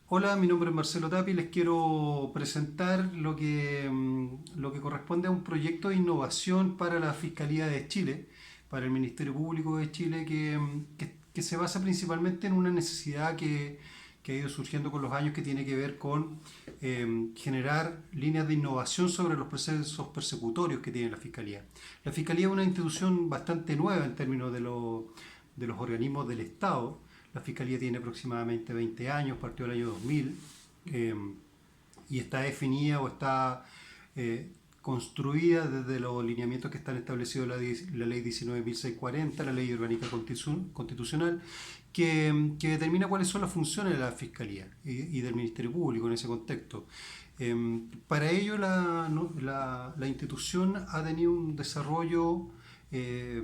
Hola, mi nombre es Marcelo Tapi. Les quiero presentar lo que corresponde a un proyecto de innovación para la Fiscalía de Chile, para el Ministerio Público de Chile, que se basa principalmente en una necesidad que ha ido surgiendo con los años, que tiene que ver con generar líneas de innovación sobre los procesos persecutorios que tiene la Fiscalía. La Fiscalía es una institución bastante nueva en términos de los organismos del Estado. La Fiscalía tiene aproximadamente 20 años, partió el año 2000, eh, y está definida o está construida desde los lineamientos que están establecidos en la Ley 19.640, la Ley Orgánica Constitucional, que determina cuáles son las funciones de la Fiscalía y del Ministerio Público en ese contexto. Para ello, la institución ha tenido un desarrollo eh,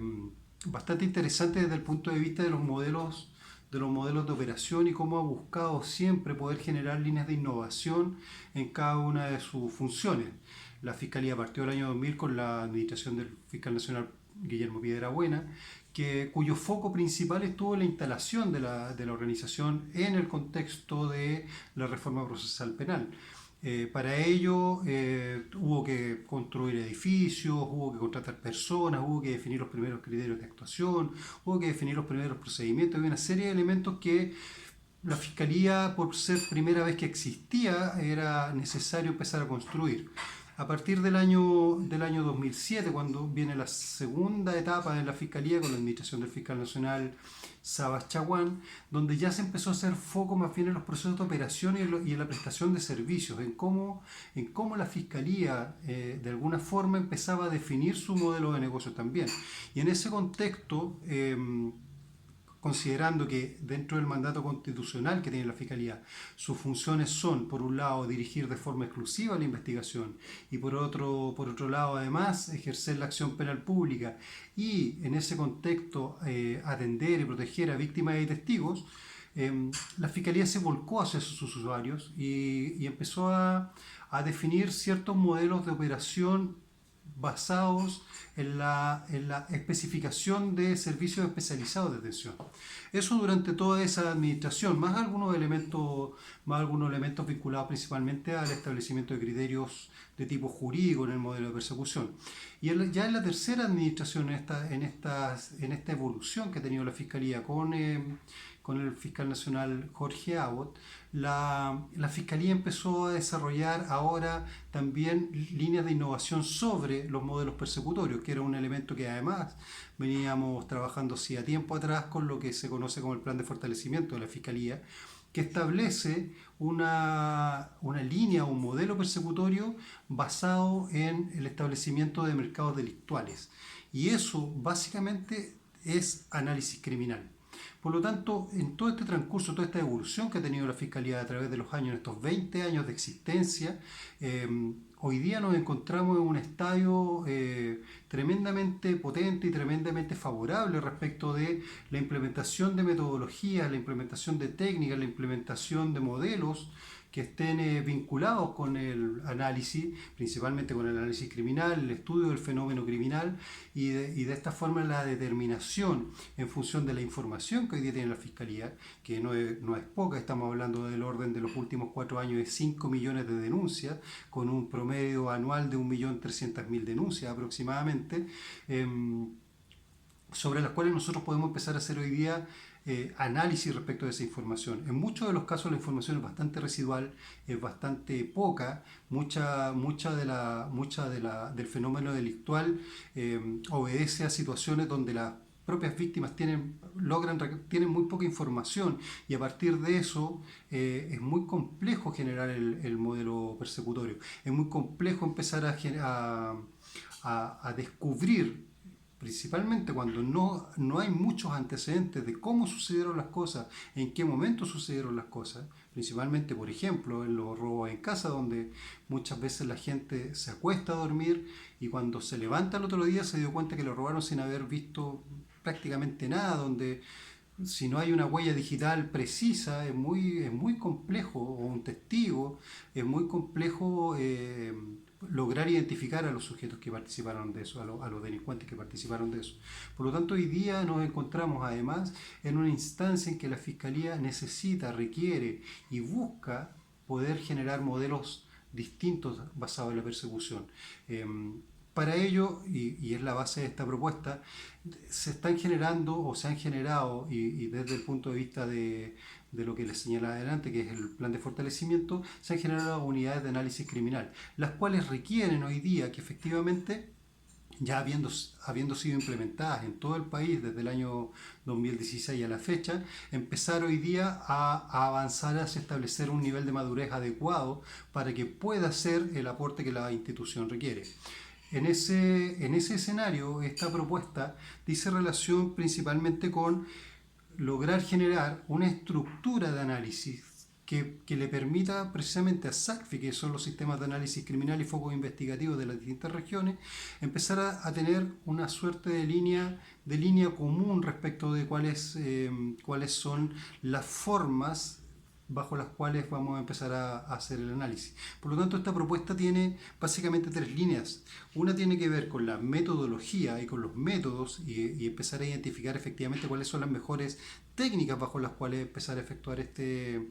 bastante interesante desde el punto de vista de los modelos de operación, y cómo ha buscado siempre poder generar líneas de innovación en cada una de sus funciones. La Fiscalía partió el año 2000 con la administración del fiscal nacional Guillermo Piedrabuena, cuyo foco principal estuvo en la instalación de la organización en el contexto de la reforma procesal penal. Para ello hubo que construir edificios, hubo que contratar personas, hubo que definir los primeros criterios de actuación, hubo que definir los primeros procedimientos. Había una serie de elementos que la Fiscalía, por ser primera vez que existía, era necesario empezar a construir. A partir del año 2007, cuando viene la segunda etapa de la Fiscalía con la administración del fiscal nacional Sabas Chaguán, donde ya se empezó a hacer foco más bien en los procesos de operación y en la prestación de servicios, en cómo la Fiscalía de alguna forma empezaba a definir su modelo de negocio también. Y en ese contexto, considerando que dentro del mandato constitucional que tiene la Fiscalía, sus funciones son, por un lado, dirigir de forma exclusiva la investigación, y por otro lado, además, ejercer la acción penal pública, y en ese contexto atender y proteger a víctimas y testigos. La Fiscalía se volcó hacia sus usuarios y empezó a definir ciertos modelos de operación basados en la especificación de servicios especializados de atención. Eso durante toda esa administración, más algunos elementos vinculados principalmente al establecimiento de criterios de tipo jurídico en el modelo de persecución. Ya en la tercera administración, en esta evolución que ha tenido la Fiscalía con el fiscal nacional Jorge Abbott, la Fiscalía empezó a desarrollar ahora también líneas de innovación sobre los modelos persecutorios, que era un elemento que además veníamos trabajando hacía tiempo atrás con lo que se conoce como el Plan de Fortalecimiento de la Fiscalía, que establece una línea, un modelo persecutorio basado en el establecimiento de mercados delictuales. Y eso básicamente es análisis criminal. Por lo tanto, en todo este transcurso, toda esta evolución que ha tenido la Fiscalía a través de los años, en estos 20 años de existencia, eh, hoy día nos encontramos en un estadio tremendamente potente y tremendamente favorable respecto de la implementación de metodologías, la implementación de técnicas, la implementación de modelos que estén vinculados con el análisis, principalmente con el análisis criminal, el estudio del fenómeno criminal, y de esta forma la determinación en función de la información que hoy día tiene la Fiscalía, que no es poca. Estamos hablando del orden de los últimos 4 años de 5 millones de denuncias, con un promedio anual de 1.300.000 denuncias aproximadamente. Sobre las cuales nosotros podemos empezar a hacer hoy día análisis respecto de esa información. En muchos de los casos la información es bastante residual, es bastante poca, del fenómeno delictual obedece a situaciones donde las propias víctimas tienen muy poca información, y a partir de eso es muy complejo generar el modelo persecutorio, es muy complejo empezar a descubrir, principalmente cuando no hay muchos antecedentes de cómo sucedieron las cosas, en qué momento sucedieron las cosas, principalmente, por ejemplo, en los robos en casa, donde muchas veces la gente se acuesta a dormir y cuando se levanta el otro día se dio cuenta que lo robaron sin haber visto prácticamente nada, donde si no hay una huella digital precisa, es muy complejo, o un testigo, es muy complejo lograr identificar a los sujetos que participaron de eso, a los delincuentes que participaron de eso. Por lo tanto, hoy día nos encontramos además en una instancia en que la Fiscalía necesita, requiere y busca poder generar modelos distintos basados en la persecución. Para ello, y es la base de esta propuesta, se están generando o se han generado, y desde el punto de vista de lo que les señala adelante, que es el plan de fortalecimiento, se han generado unidades de análisis criminal, las cuales requieren hoy día que efectivamente, ya habiendo sido implementadas en todo el país desde el año 2016 a la fecha, empezar hoy día a avanzar hacia establecer un nivel de madurez adecuado para que pueda ser el aporte que la institución requiere. En ese escenario, esta propuesta dice relación principalmente con lograr generar una estructura de análisis que le permita precisamente a SACFI, que son los sistemas de análisis criminal y focos investigativos de las distintas regiones, empezar a tener una suerte de línea común respecto de cuáles son las formas bajo las cuales vamos a empezar a hacer el análisis. Por lo tanto, esta propuesta tiene básicamente tres líneas. Una tiene que ver con la metodología y con los métodos y empezar a identificar efectivamente cuáles son las mejores técnicas bajo las cuales empezar a efectuar este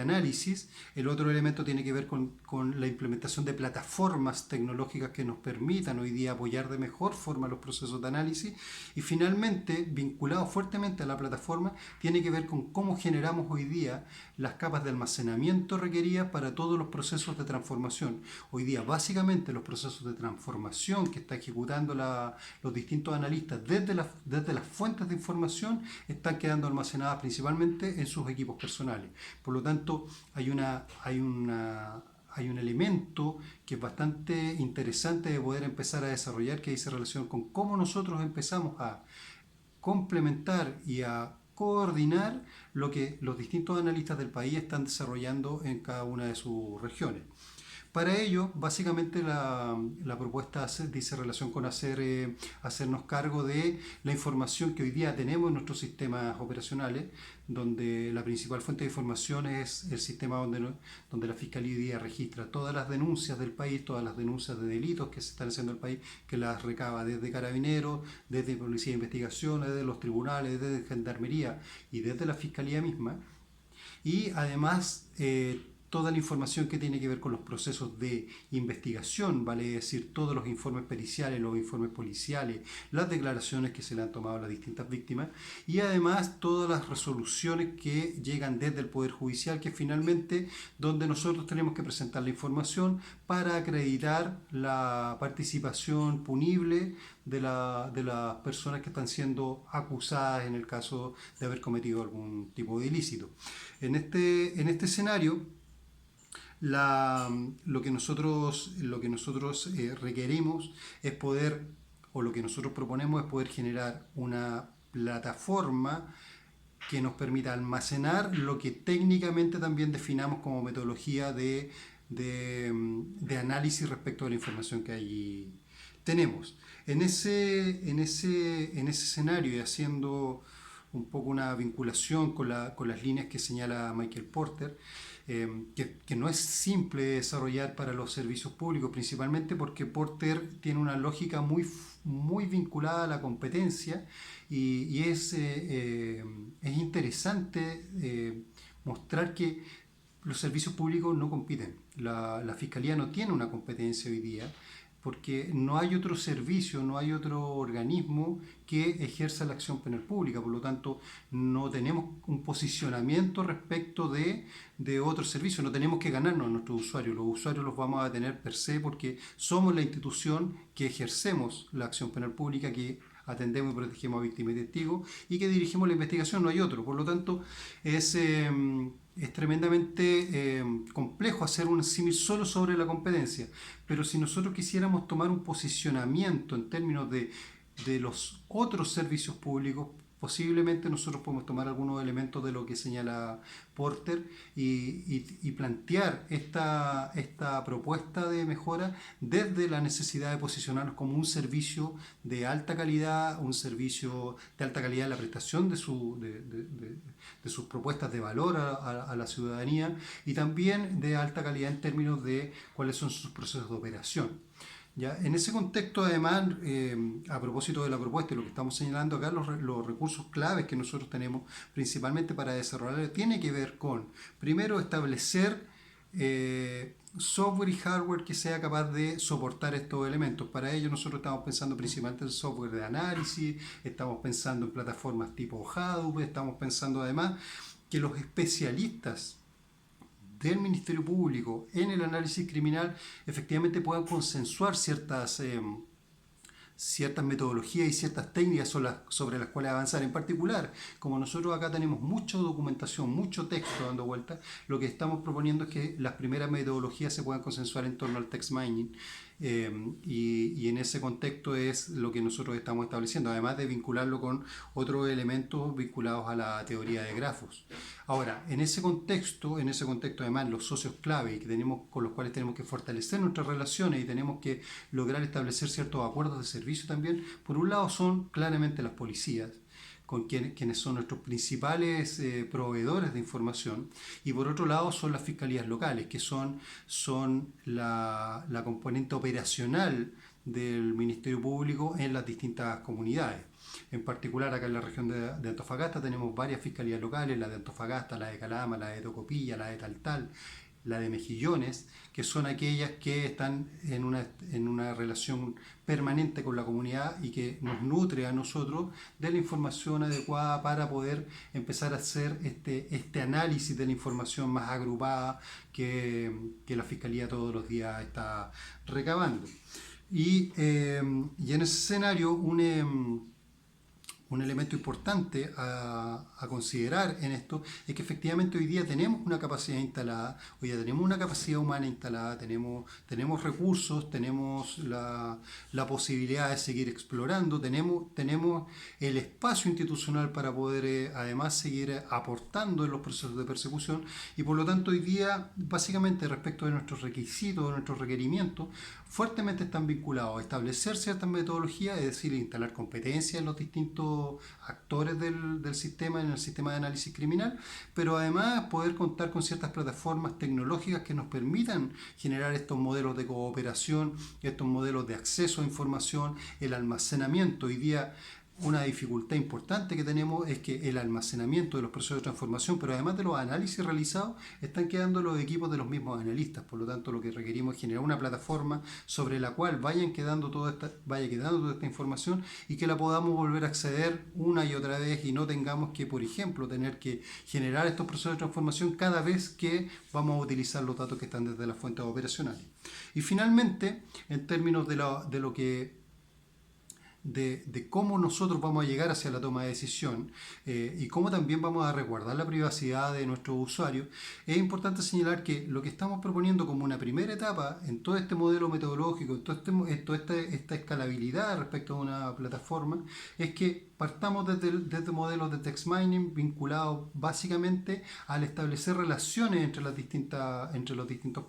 análisis. El otro elemento tiene que ver con la implementación de plataformas tecnológicas que nos permitan hoy día apoyar de mejor forma los procesos de análisis. Y finalmente, vinculado fuertemente a la plataforma, tiene que ver con cómo generamos hoy día las capas de almacenamiento requeridas para todos los procesos de transformación. Hoy día, básicamente, los procesos de transformación que está ejecutando los distintos analistas desde las fuentes de información están quedando almacenadas principalmente en sus equipos personales. Por lo tanto, hay un elemento que es bastante interesante de poder empezar a desarrollar, que dice relación con cómo nosotros empezamos a complementar y a coordinar lo que los distintos analistas del país están desarrollando en cada una de sus regiones. Para ello, básicamente la propuesta dice relación con hacernos cargo de la información que hoy día tenemos en nuestros sistemas operacionales, donde la principal fuente de información es el sistema donde la Fiscalía hoy día registra todas las denuncias del país, todas las denuncias de delitos que se están haciendo en el país, que las recaba desde Carabineros, desde Policía de Investigación, desde los tribunales, desde Gendarmería y desde la Fiscalía misma. Y además toda la información que tiene que ver con los procesos de investigación, vale decir, todos los informes periciales, los informes policiales, las declaraciones que se le han tomado a las distintas víctimas y además todas las resoluciones que llegan desde el Poder Judicial, que finalmente donde nosotros tenemos que presentar la información para acreditar la participación punible de las personas que están siendo acusadas en el caso de haber cometido algún tipo de ilícito. En este escenario, lo que nosotros requerimos es poder, o lo que nosotros proponemos es poder generar una plataforma que nos permita almacenar lo que técnicamente también definamos como metodología de análisis respecto a la información que allí tenemos. En ese escenario y haciendo un poco una vinculación con las líneas que señala Michael Porter, que no es simple desarrollar para los servicios públicos, principalmente porque Porter tiene una lógica muy vinculada a la competencia y es interesante mostrar que los servicios públicos no compiten. La Fiscalía no tiene una competencia hoy día porque no hay otro servicio, no hay otro organismo que ejerza la acción penal pública. Por lo tanto, no tenemos un posicionamiento respecto de otros servicios, no tenemos que ganarnos a nuestros usuarios. Los usuarios los vamos a tener per se porque somos la institución que ejercemos la acción penal pública, que atendemos y protegemos a víctimas y testigos y que dirigimos la investigación, no hay otro. Por lo tanto, es tremendamente complejo hacer un símil solo sobre la competencia, pero si nosotros quisiéramos tomar un posicionamiento en términos de los otros servicios públicos, posiblemente nosotros podemos tomar algunos elementos de lo que señala Porter y plantear esta propuesta de mejora desde la necesidad de posicionarnos como un servicio de alta calidad, un servicio de alta calidad en la prestación de sus propuestas de valor a la ciudadanía y también de alta calidad en términos de cuáles son sus procesos de operación. ¿Ya? En ese contexto, además, a propósito de la propuesta y lo que estamos señalando acá, los recursos claves que nosotros tenemos principalmente para desarrollar tiene que ver con, primero, establecer software y hardware que sea capaz de soportar estos elementos. Para ello nosotros estamos pensando principalmente en software de análisis, estamos pensando en plataformas tipo Hadoop, estamos pensando además que los especialistas del Ministerio Público en el análisis criminal efectivamente puedan consensuar ciertas metodologías y ciertas técnicas sobre las cuales avanzar. En particular, como nosotros acá tenemos mucha documentación, mucho texto dando vueltas, lo que estamos proponiendo es que las primeras metodologías se puedan consensuar en torno al text mining. Y en ese contexto es lo que nosotros estamos estableciendo, además de vincularlo con otros elementos vinculados a la teoría de grafos. Ahora, en ese contexto además los socios clave con los cuales tenemos que fortalecer nuestras relaciones y tenemos que lograr establecer ciertos acuerdos de servicio también, por un lado son claramente las policías, con quienes son nuestros principales proveedores de información, y por otro lado son las fiscalías locales, que son la componente operacional del Ministerio Público en las distintas comunidades. En particular acá en la región de Antofagasta tenemos varias fiscalías locales, la de Antofagasta, la de Calama, la de Tocopilla, la de Taltal, la de Mejillones, que son aquellas que están en una relación permanente con la comunidad y que nos nutre a nosotros de la información adecuada para poder empezar a hacer este análisis de la información más agrupada que la Fiscalía todos los días está recabando. Y en ese escenario un elemento importante a considerar en esto es que efectivamente hoy día tenemos una capacidad instalada, hoy día tenemos una capacidad humana instalada, tenemos recursos, tenemos la posibilidad de seguir explorando, tenemos el espacio institucional para poder además seguir aportando en los procesos de persecución, y por lo tanto hoy día básicamente respecto de nuestros requisitos, de nuestros requerimientos, fuertemente están vinculados a establecer ciertas metodologías, es decir, instalar competencias en los distintos actores del sistema, en el sistema de análisis criminal, pero además poder contar con ciertas plataformas tecnológicas que nos permitan generar estos modelos de cooperación, estos modelos de acceso a información, el almacenamiento. Hoy día una dificultad importante que tenemos es que el almacenamiento de los procesos de transformación, pero además de los análisis realizados, están quedando los equipos de los mismos analistas. Por lo tanto, lo que requerimos es generar una plataforma sobre la cual vaya quedando toda esta información y que la podamos volver a acceder una y otra vez y no tengamos que, por ejemplo, tener que generar estos procesos de transformación cada vez que vamos a utilizar los datos que están desde las fuentes operacionales. Y finalmente, en términos de cómo nosotros vamos a llegar hacia la toma de decisión y cómo también vamos a resguardar la privacidad de nuestros usuarios, es importante señalar que lo que estamos proponiendo como una primera etapa en todo este modelo metodológico, en toda esta escalabilidad respecto a una plataforma, es que partamos desde modelos de text mining vinculados básicamente al establecer relaciones entre los distintos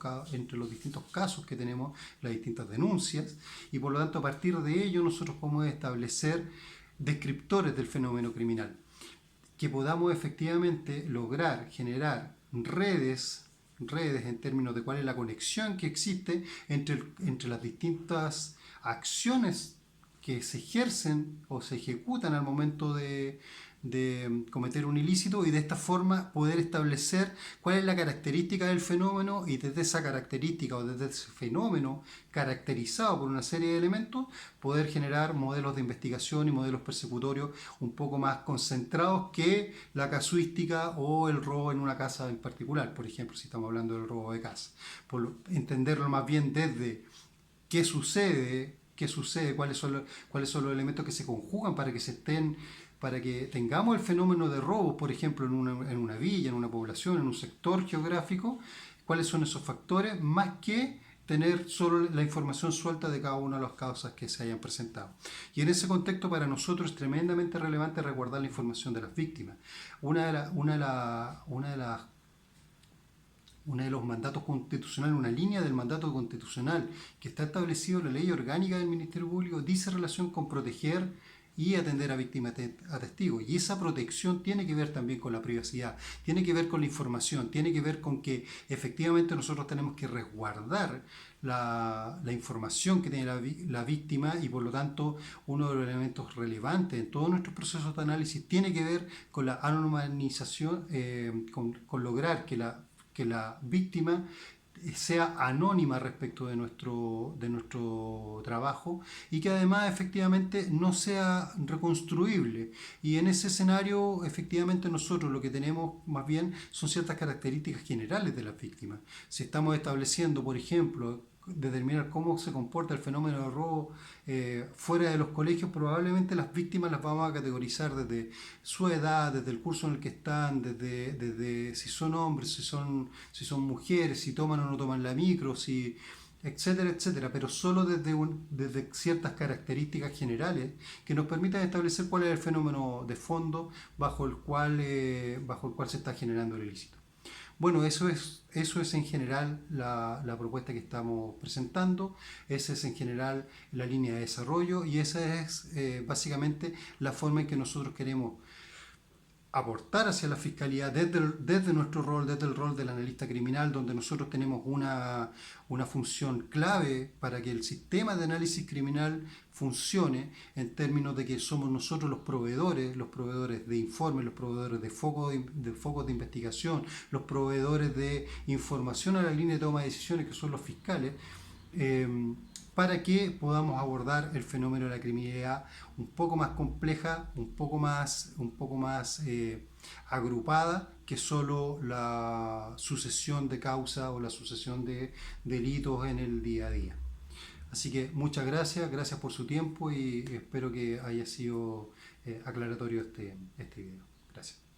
casos que tenemos, las distintas denuncias, y por lo tanto a partir de ello nosotros podemos establecer descriptores del fenómeno criminal, que podamos efectivamente lograr generar redes en términos de cuál es la conexión que existe entre las distintas acciones que se ejercen o se ejecutan al momento de cometer un ilícito, y de esta forma poder establecer cuál es la característica del fenómeno, y desde esa característica o desde ese fenómeno caracterizado por una serie de elementos poder generar modelos de investigación y modelos persecutorios un poco más concentrados que la casuística o el robo en una casa en particular. Por ejemplo, si estamos hablando del robo de casa, entenderlo más bien desde qué sucede, cuáles son los elementos que se conjugan para que tengamos el fenómeno de robo, por ejemplo, en una villa, en una población, en un sector geográfico, cuáles son esos factores, más que tener solo la información suelta de cada una de las causas que se hayan presentado. Y en ese contexto para nosotros es tremendamente relevante resguardar la información de las víctimas. Una de los mandatos constitucionales, una línea del mandato constitucional que está establecido en la ley orgánica del Ministerio Público, dice relación con proteger y atender a víctimas, a testigos. Y esa protección tiene que ver también con la privacidad, tiene que ver con la información, tiene que ver con que efectivamente nosotros tenemos que resguardar la información que tiene la víctima, y por lo tanto uno de los elementos relevantes en todos nuestros procesos de análisis tiene que ver con la anonimización, con lograr que la víctima sea anónima respecto de nuestro trabajo, y que además efectivamente no sea reconstruible. Y en ese escenario efectivamente nosotros lo que tenemos más bien son ciertas características generales de las víctimas. Si estamos estableciendo, por ejemplo, determinar cómo se comporta el fenómeno de robo fuera de los colegios, probablemente las víctimas las vamos a categorizar desde su edad, desde el curso en el que están, desde si son hombres, si son mujeres, si toman o no toman la micro, si, etcétera, etcétera, pero solo desde ciertas características generales que nos permitan establecer cuál es el fenómeno de fondo bajo el cual se está generando el ilícito. Bueno, eso es en general la propuesta que estamos presentando, esa es en general la línea de desarrollo, y esa es básicamente la forma en que nosotros queremos aportar hacia la Fiscalía desde nuestro rol, desde el rol del analista criminal, donde nosotros tenemos una función clave para que el sistema de análisis criminal funcione, en términos de que somos nosotros los proveedores de informes, los proveedores de focos de investigación, los proveedores de información a la línea de toma de decisiones, que son los fiscales, para que podamos abordar el fenómeno de la criminalidad un poco más compleja, un poco más agrupada que solo la sucesión de causas o la sucesión de delitos en el día a día. Así que muchas gracias por su tiempo, y espero que haya sido aclaratorio este video. Gracias.